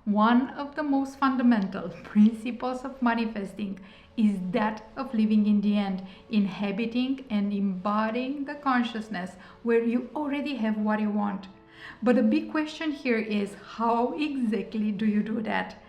One of the most fundamental principles of manifesting is that of living in the end, inhabiting and embodying the consciousness where you already have what you want. But the big question here is, how exactly do you do that?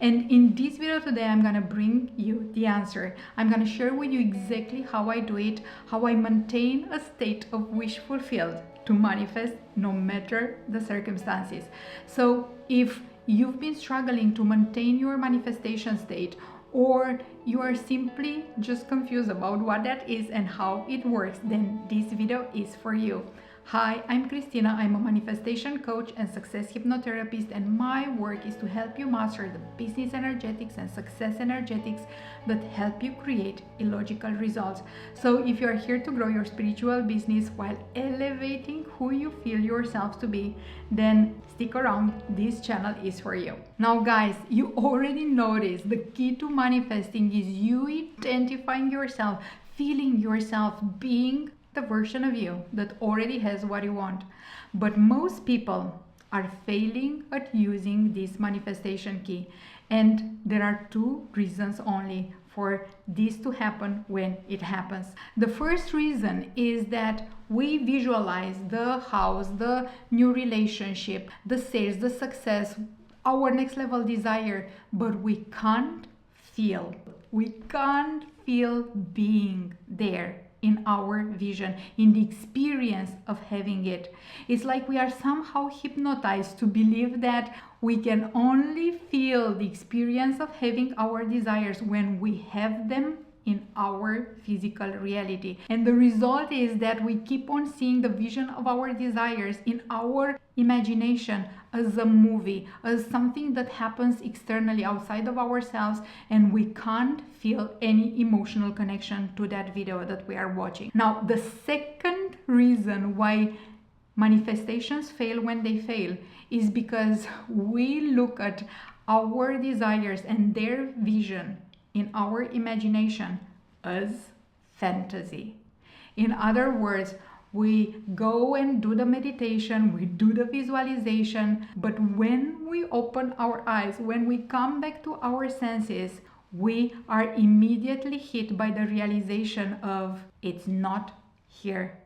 And in this video today, I'm gonna bring you the answer. I'm gonna share with you exactly how I do it, how I maintain a state of wish fulfilled to manifest no matter the circumstances. So if you've been struggling to maintain your manifestation state, or you are simply just confused about what that is and how it works, then this video is for you. Hi, I'm Cristina. I'm a manifestation coach and success hypnotherapist, and my work is to help you master the business energetics and success energetics that help you create illogical results. So if you are here to grow your spiritual business while elevating who you feel yourself to be, then stick around. This channel is for you. Now guys, you already noticed the key to manifesting is you identifying yourself, feeling yourself, being the version of you that already has what you want. But most people are failing at using this manifestation key, and there are two reasons only for this to happen when it happens. The first reason is that we visualize the house, the new relationship, the sales, the success, our next level desire, but we can't feel being there in our vision, in the experience of having it. It's like we are somehow hypnotized to believe that we can only feel the experience of having our desires when we have them in our physical reality. And the result is that we keep on seeing the vision of our desires in our imagination as a movie, as something that happens externally outside of ourselves, and we can't feel any emotional connection to that video that we are watching. Now, the second reason why manifestations fail when they fail is because we look at our desires and their vision in our imagination as fantasy. In other words, we go and do the meditation, we do the visualization, but when we open our eyes, when we come back to our senses, we are immediately hit by the realization of it's not here.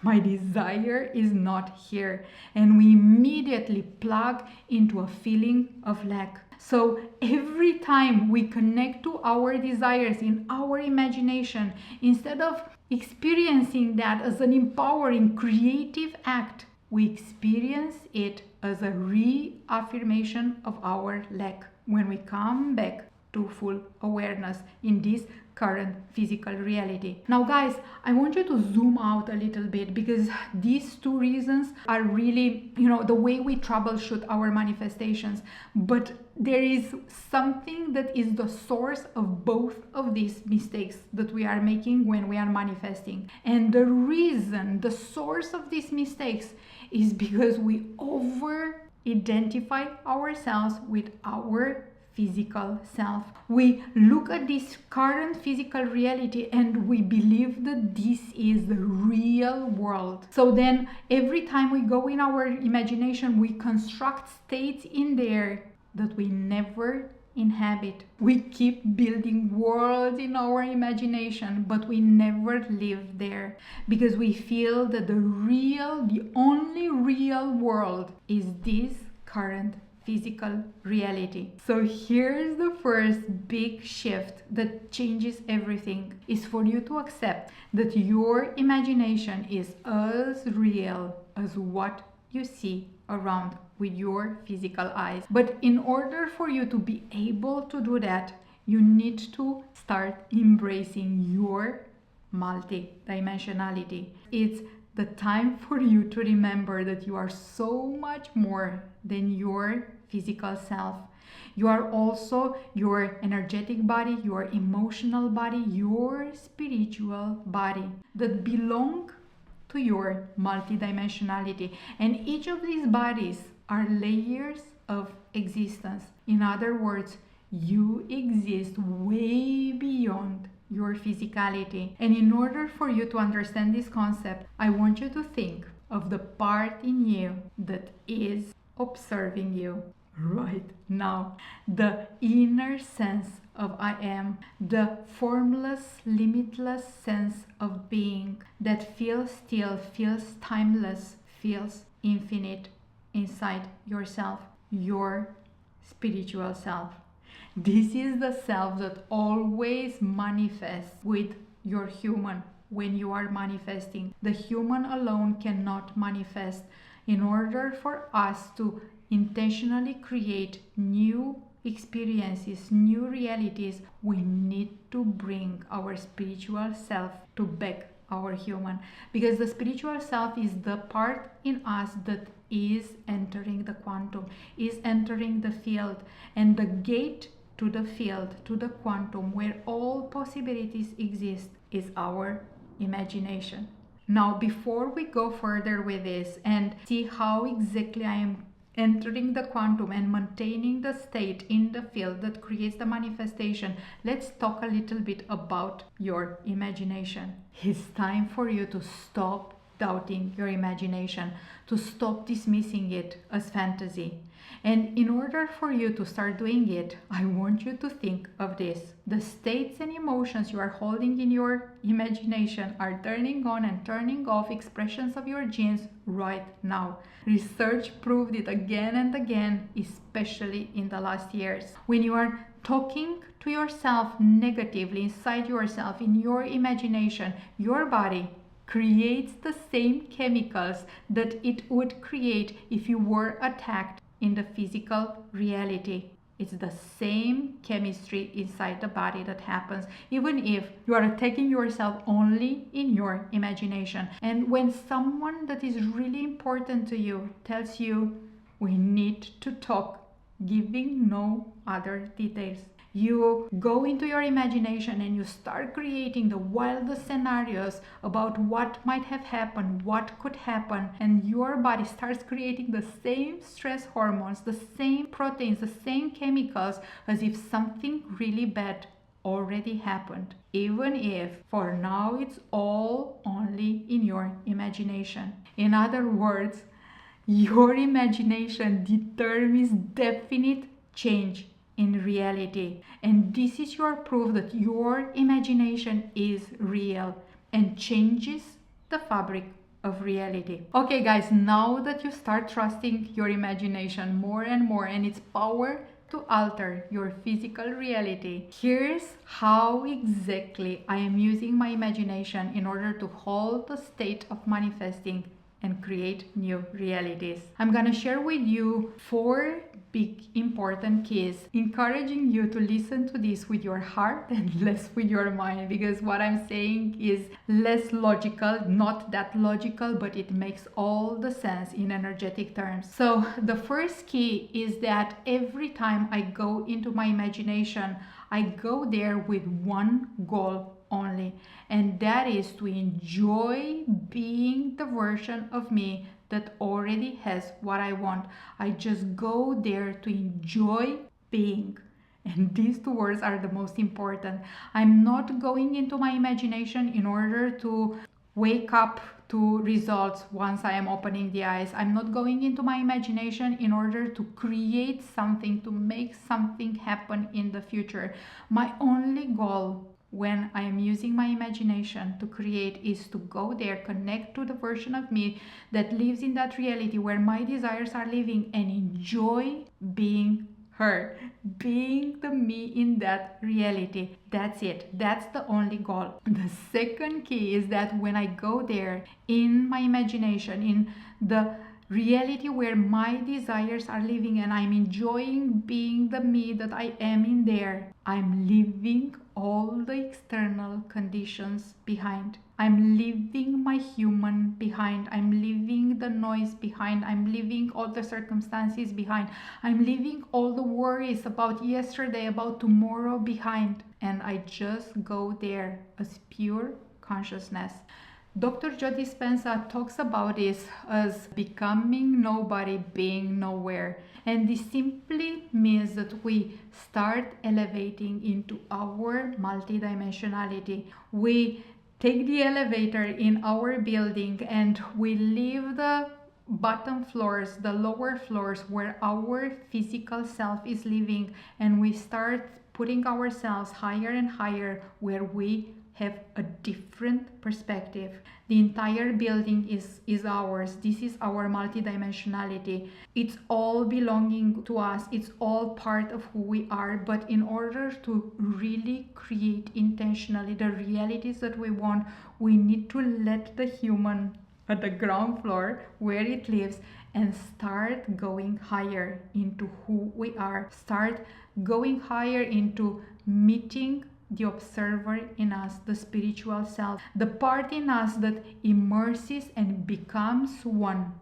My desire is not here. And we immediately plug into a feeling of lack. So every time we connect to our desires in our imagination, instead of experiencing that as an empowering creative act, we experience it as a reaffirmation of our lack when we come back to full awareness in this current physical reality. Now guys, I want you to zoom out a little bit, because these two reasons are really, the way we troubleshoot our manifestations. But there is something that is the source of both of these mistakes that we are making when we are manifesting. And the source of these mistakes is because we over-identify ourselves with our physical self. We look at this current physical reality and we believe that this is the real world. So then every time we go in our imagination, we construct states in there that we never inhabit. We keep building worlds in our imagination, but we never live there, because we feel that the only real world is this current physical reality. So here's the first big shift that changes everything, is for you to accept that your imagination is as real as what you see around with your physical eyes. But in order for you to be able to do that, you need to start embracing your multidimensionality. It's the time for you to remember that you are so much more than your physical self. You are also your energetic body, your emotional body, your spiritual body that belong to your multidimensionality. And each of these bodies are layers of existence. In other words, you exist way beyond your physicality. And in order for you to understand this concept, I want you to think of the part in you that is observing you. right now. The inner sense of I am, the formless, limitless sense of being that feels still, feels timeless, feels infinite inside yourself, your spiritual self. This is the self that always manifests with your human when you are manifesting. The human alone cannot manifest. In order for us to intentionally create new experiences, new realities, we need to bring our spiritual self to back our human, because the spiritual self is the part in us that is entering the quantum, is entering the field, and the gate to the field, to the quantum where all possibilities exist, is our imagination. Now, before we go further with this and see how exactly I am entering the quantum and maintaining the state in the field that creates the manifestation, let's talk a little bit about your imagination. It's time for you to stop doubting your imagination, to stop dismissing it as fantasy. And in order for you to start doing it, I want you to think of this. The states and emotions you are holding in your imagination are turning on and turning off expressions of your genes right now. Research proved it again and again, especially in the last years. When you are talking to yourself negatively inside yourself, in your imagination, your body creates the same chemicals that it would create if you were attacked in the physical reality. It's the same chemistry inside the body that happens, even if you are attacking yourself only in your imagination. And when someone that is really important to you tells you, we need to talk, giving no other details, you go into your imagination and you start creating the wildest scenarios about what might have happened, what could happen, and your body starts creating the same stress hormones, the same proteins, the same chemicals, as if something really bad already happened, even if for now it's all only in your imagination. In other words, your imagination determines definite change in reality, and this is your proof that your imagination is real and changes the fabric of reality. Okay guys, now that you start trusting your imagination more and more and its power to alter your physical reality, here's how exactly I am using my imagination in order to hold the state of manifesting and create new realities. I'm gonna share with you 4 big important keys, encouraging you to listen to this with your heart and less with your mind, because what I'm saying is less logical, not that logical, but it makes all the sense in energetic terms. So the first key is that every time I go into my imagination, I go there with one goal only, and that is to enjoy being the version of me that already has what I want. I just go there to enjoy being. And these 2 words are the most important. I'm not going into my imagination in order to wake up to results once I am opening the eyes. I'm not going into my imagination in order to create something, to make something happen in the future. My only goal when I am using my imagination to create is to go there, connect to the version of me that lives in that reality where my desires are living, and enjoy being her, being the me in that reality. That's it. That's the only goal. The second key is that when I go there in my imagination, in the reality where my desires are living, and I'm enjoying being the me that I am in there, I'm leaving all the external conditions behind. I'm leaving my human behind. I'm leaving the noise behind. I'm leaving all the circumstances behind. I'm leaving all the worries about yesterday, about tomorrow behind. And I just go there as pure consciousness. Dr. Joe Dispenza talks about this as becoming nobody, being nowhere. And this simply means that we start elevating into our multidimensionality. We take the elevator in our building and we leave the bottom floors, the lower floors where our physical self is living, and we start putting ourselves higher and higher where we have a different perspective. The entire building is ours. This is our multidimensionality. It's all belonging to us. It's all part of who we are. But in order to really create intentionally the realities that we want, we need to let the human at the ground floor where it lives and start going higher into who we are. Start going higher into meeting the observer in us, the spiritual self, the part in us that immerses and becomes one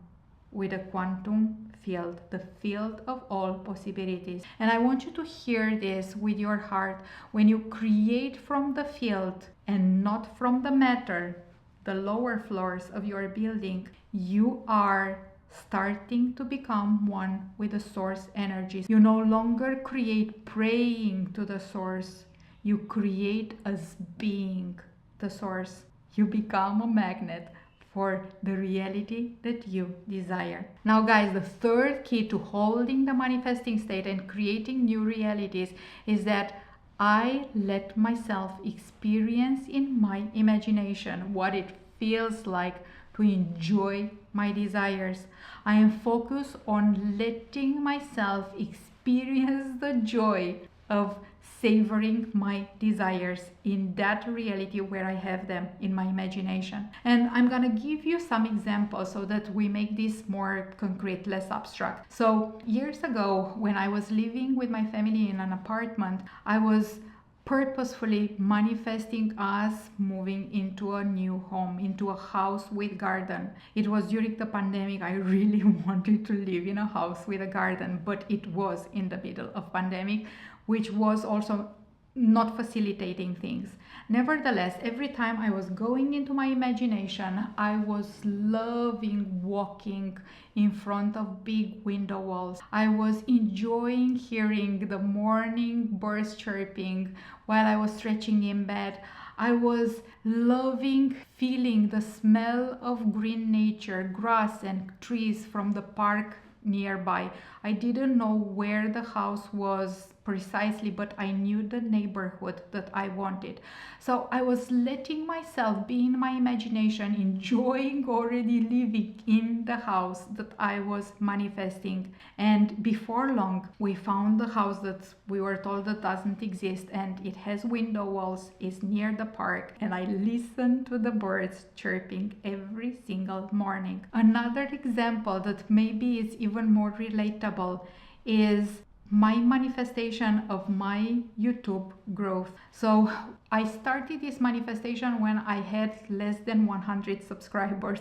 with a quantum field, the field of all possibilities. And I want you to hear this with your heart. When you create from the field and not from the matter, the lower floors of your building, you are starting to become one with the source energies. You no longer create praying to the source. You create as being the source. You become a magnet for the reality that you desire. Now guys, the third key to holding the manifesting state and creating new realities is that I let myself experience in my imagination what it feels like to enjoy my desires. I am focused on letting myself experience the joy of savoring my desires in that reality where I have them in my imagination. And I'm gonna give you some examples so that we make this more concrete, less abstract. So years ago, when I was living with my family in an apartment, I was purposefully manifesting us moving into a new home, into a house with garden. It was during the pandemic. I really wanted to live in a house with a garden, but it was in the middle of pandemic, which was also not facilitating things. Nevertheless, every time I was going into my imagination, I was loving walking in front of big window walls. I was enjoying hearing the morning birds chirping while I was stretching in bed. I was loving feeling the smell of green nature, grass and trees from the park nearby. I didn't know where the house was precisely, but I knew the neighborhood that I wanted. So I was letting myself be in my imagination, enjoying already living in the house that I was manifesting. And before long, we found the house that we were told that doesn't exist, and it has window walls, is near the park, and I listen to the birds chirping every single morning. Another example that maybe is even more relatable is my manifestation of my YouTube growth. So I started this manifestation when I had less than 100 subscribers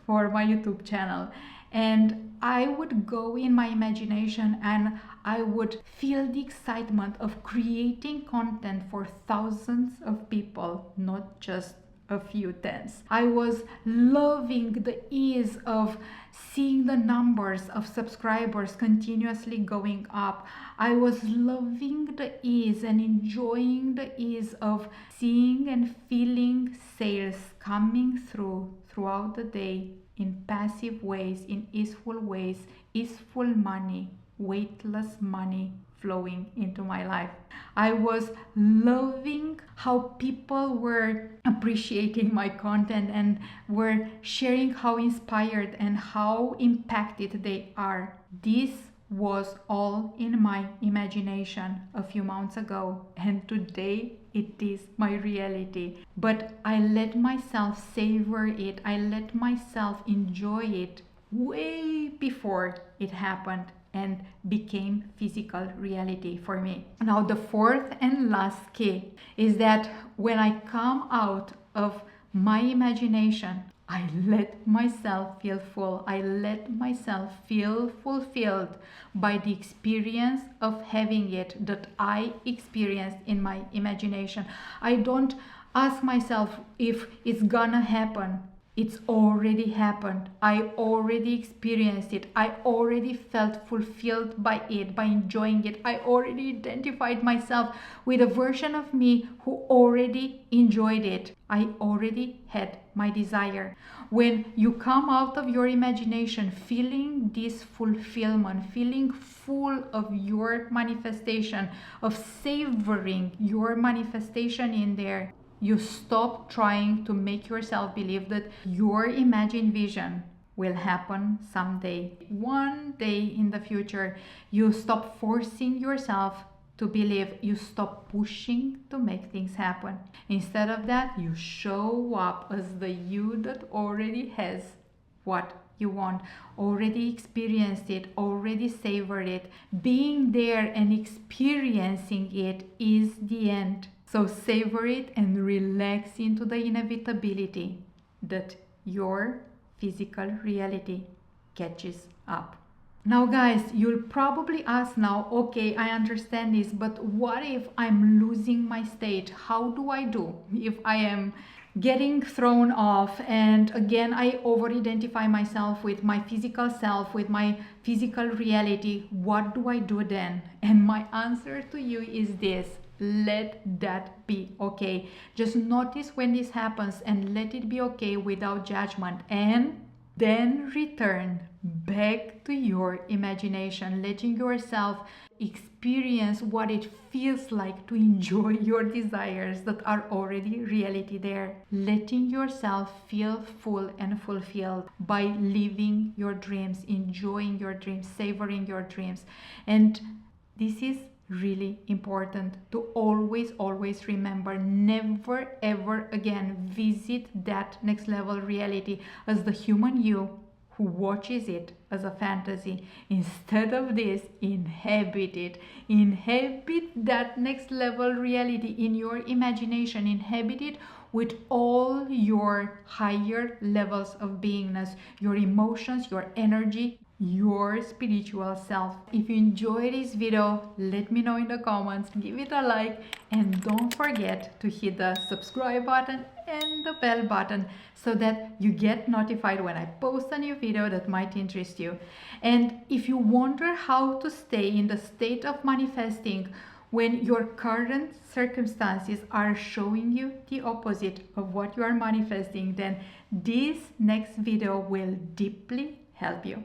for my YouTube channel. And I would go in my imagination and I would feel the excitement of creating content for thousands of people, not just a few tens. I was loving the ease of seeing the numbers of subscribers continuously going up. I was loving the ease and enjoying the ease of seeing and feeling sales coming throughout the day in passive ways, in easeful ways, easeful money, weightless money flowing into my life. I was loving how people were appreciating my content and were sharing how inspired and how impacted they are. This was all in my imagination a few months ago, and today it is my reality. But I let myself savor it, I let myself enjoy it way before it happened and became physical reality for me. Now the fourth and last key is that when I come out of my imagination, I let myself feel full. I let myself feel fulfilled by the experience of having it that I experienced in my imagination. I don't ask myself if it's gonna happen. It's already happened. I already experienced it. I already felt fulfilled by it, by enjoying it. I already identified myself with a version of me who already enjoyed it. I already had my desire. When you come out of your imagination feeling this fulfillment, feeling full of your manifestation, of savoring your manifestation in there, you stop trying to make yourself believe that your imagined vision will happen someday, one day in the future. You stop forcing yourself to believe. You stop pushing to make things happen. Instead of that, you show up as the you that already has what you want, already experienced it, already savored it. Being there and experiencing it is the end. So savor it and relax into the inevitability that your physical reality catches up. Now guys, you'll probably ask now, okay, I understand this, but what if I'm losing my state? How do I do if I am getting thrown off and again I over-identify myself with my physical self, with my physical reality? What do I do then? And my answer to you is this: let that be okay. Just notice when this happens and let it be okay without judgment, and then return back to your imagination, letting yourself experience what it feels like to enjoy your desires that are already reality there. Letting yourself feel full and fulfilled by living your dreams, enjoying your dreams, savoring your dreams. And this is really important to always remember. Never ever again visit that next level reality as the human you who watches it as a fantasy. Instead of this, inhabit it. Inhabit that next level reality in your imagination. Inhabit it with all your higher levels of beingness, your emotions, your energy, your spiritual self. If you enjoyed this video, let me know in the comments, give it a like, and don't forget to hit the subscribe button and the bell button so that you get notified when I post a new video that might interest you. And if you wonder how to stay in the state of manifesting when your current circumstances are showing you the opposite of what you are manifesting, then this next video will deeply help you.